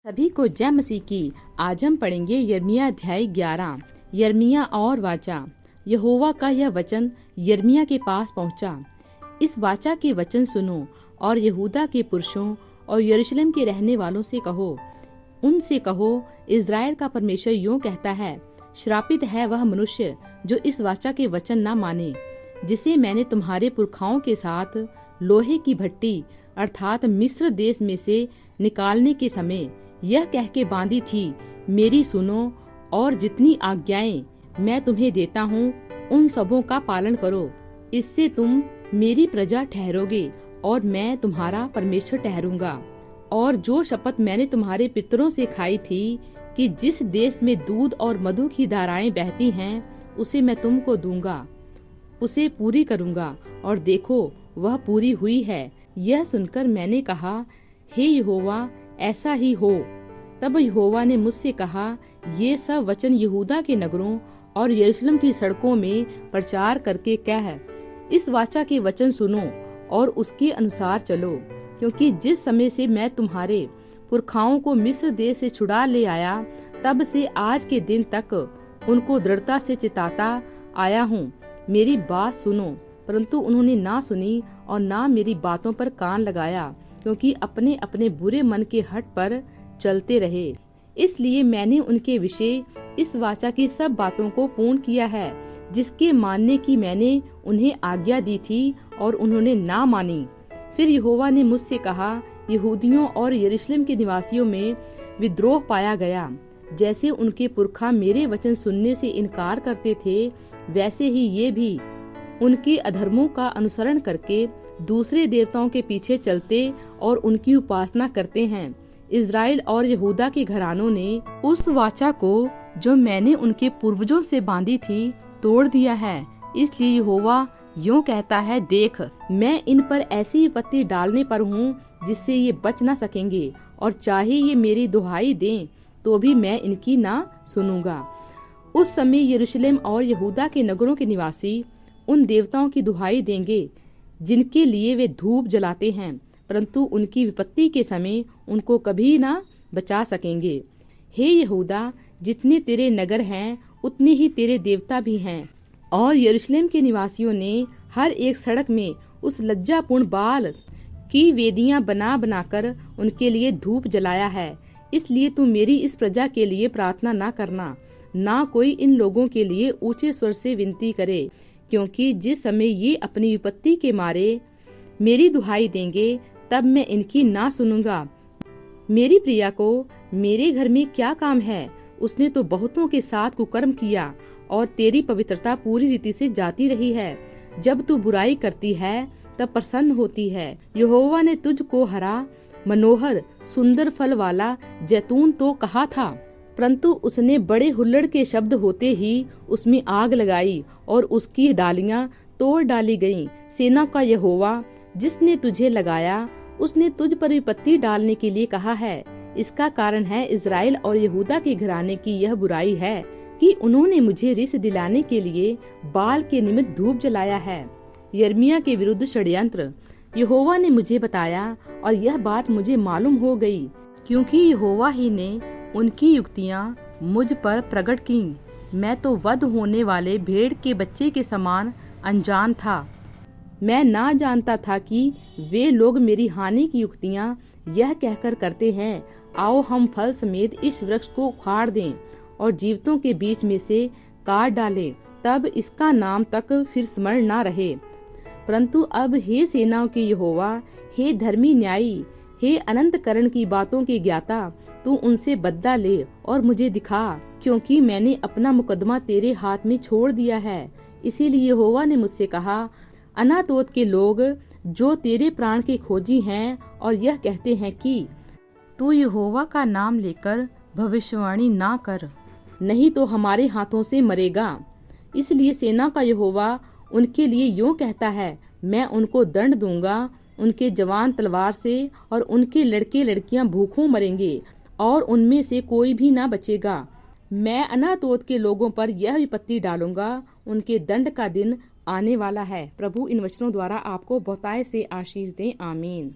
सभी को जय मसीह की। आज हम पढ़ेंगे यिर्मयाह अध्याय 11। यिर्मयाह और वाचा। यहोवा का यह वचन यिर्मयाह के पास पहुंचा। इस वाचा के वचन सुनो और यहूदा के पुरुषों और यरूशलेम के रहने वालों से कहो। उनसे कहो, इज़राइल का परमेश्वर यूं कहता है, श्रापित है वह मनुष्य जो इस वाचा के वचन न माने, जिसे मैंने तुम्हारे पुरखाओं के साथ लोहे की भट्टी अर्थात मिस्र देश में से निकालने के समय यह कह के बांधी थी, मेरी सुनो और जितनी आज्ञाएं मैं तुम्हें देता हूँ उन सबों का पालन करो। इससे तुम मेरी प्रजा ठहरोगे और मैं तुम्हारा परमेश्वर ठहरूंगा। और जो शपथ मैंने तुम्हारे पितरों से खाई थी कि जिस देश में दूध और मधु की धाराएं बहती हैं, उसे मैं तुमको दूंगा, उसे पूरी करूंगा। और देखो, वह पूरी हुई है। यह सुनकर मैंने कहा, हे यहोवा, ऐसा ही हो। तब यहोवा ने मुझसे कहा, ये सब वचन यहूदा के नगरों और यरूशलेम की सड़कों में प्रचार करके कह, इस वाचा के वचन सुनो और उसके अनुसार चलो, क्योंकि जिस समय से मैं तुम्हारे पुरखाओं को मिस्र देश से छुड़ा ले आया, तब से आज के दिन तक उनको दृढ़ता से चिताता आया हूँ, मेरी बात सुनो। परंतु उन्होंने ना सुनी और ना मेरी बातों पर कान लगाया, क्योंकि अपने अपने बुरे मन के हठ पर चलते रहे। इसलिए मैंने उनके विषय इस वाचा की सब बातों को पूर्ण किया है, जिसके मानने की मैंने उन्हें आज्ञा दी थी, और उन्होंने ना मानी। फिर यहोवा ने मुझसे कहा, यहूदियों और यरूशलेम के निवासियों में विद्रोह पाया गया। जैसे उनके पुरखा मेरे वचन सुनने से इनकार करते थे, वैसे ही ये भी उनके अधर्मों का अनुसरण करके दूसरे देवताओं के पीछे चलते और उनकी उपासना करते हैं। इज़राइल और यहूदा के घरानों ने उस वाचा को जो मैंने उनके पूर्वजों से बांधी थी तोड़ दिया है। इसलिए यहोवा यूं कहता है, देख, मैं इन पर ऐसी विपत्ति डालने पर हूँ जिससे ये बच न सकेंगे, और चाहे ये मेरी दुहाई दें तो भी मैं इनकी ना सुनूंगा। उस समय यरूशलेम और यहूदा के नगरों के निवासी उन देवताओं की दुहाई देंगे जिनके लिए वे धूप जलाते हैं, परंतु उनकी विपत्ति के समय उनको कभी ना बचा सकेंगे। हे यहूदा, जितने तेरे नगर हैं उतने ही तेरे देवता भी हैं। और यरूशलेम के निवासियों ने हर एक सड़क में उस लज्जापूर्ण बाल की वेदियां बना बनाकर उनके लिए धूप जलाया है। इसलिए तू मेरी इस प्रजा के लिए प्रार्थना ना करना, ना कोई इन लोगों के लिए ऊंचे स्वर से विनती करे, क्योंकि जिस समय ये अपनी विपत्ति के मारे मेरी दुहाई देंगे, तब मैं इनकी ना सुनूंगा। मेरी प्रिया को मेरे घर में क्या काम है? उसने तो बहुतों के साथ कुकर्म किया, और तेरी पवित्रता पूरी रीति से जाती रही है। जब तू बुराई करती है तब प्रसन्न होती है। यहोवा ने तुझको हरा, मनोहर, सुंदर फल वाला जैतून तो कहा था, परंतु उसने बड़े हुल्लड़ के शब्द होते ही उसमें आग लगाई और उसकी डालियां तोड़ डाली गईं। सेना का यहोवा जिसने तुझे लगाया, उसने तुझ पर विपत्ति डालने के लिए कहा है। इसका कारण है इज़राइल और यहूदा के घराने की यह बुराई है कि उन्होंने मुझे रिस दिलाने के लिए बाल के निमित्त धूप जलाया है। यिर्मयाह के विरुद्ध षड्यंत्र। यहोवा ने मुझे बताया और यह बात मुझे मालूम हो गई, क्योंकि यहोवा ही ने उनकी युक्तियां मुझ पर प्रकट की। मैं तो वध होने वाले भेड़ के बच्चे के समान अनजान था। मैं ना जानता था कि वे लोग मेरी हानि की युक्तियां यह कहकर करते हैं, आओ हम फल समेत इस वृक्ष को उखाड़ दें और जीवितों के बीच में से काट डालें, तब इसका नाम तक फिर स्मरण ना रहे। परंतु अब हे सेनाओं के यहोवा, हे धर्मी न्यायी, हे अनंत करण की बातों के ज्ञाता, तू उनसे बदला ले और मुझे दिखा, क्योंकि मैंने अपना मुकदमा तेरे हाथ में छोड़ दिया है। इसीलिए यहोवा ने मुझसे कहा, अनातोत के लोग जो तेरे प्राण के खोजी हैं और यह कहते हैं कि तू यहोवा का नाम लेकर भविष्यवाणी ना कर, नहीं तो हमारे हाथों से मरेगा। इसलिए सेना का यहोवा उनके लिए यूं कहता है, मैं उनको दंड दूंगा, उनके जवान तलवार से और उनके लड़के लड़कियां भूखों मरेंगे, और उनमें से कोई भी ना बचेगा। मैं अनातोत के लोगों पर यह विपत्ति डालूंगा, उनके दंड का दिन आने वाला है। प्रभु इन वचनों द्वारा आपको बहुतायत से आशीष दें। आमीन।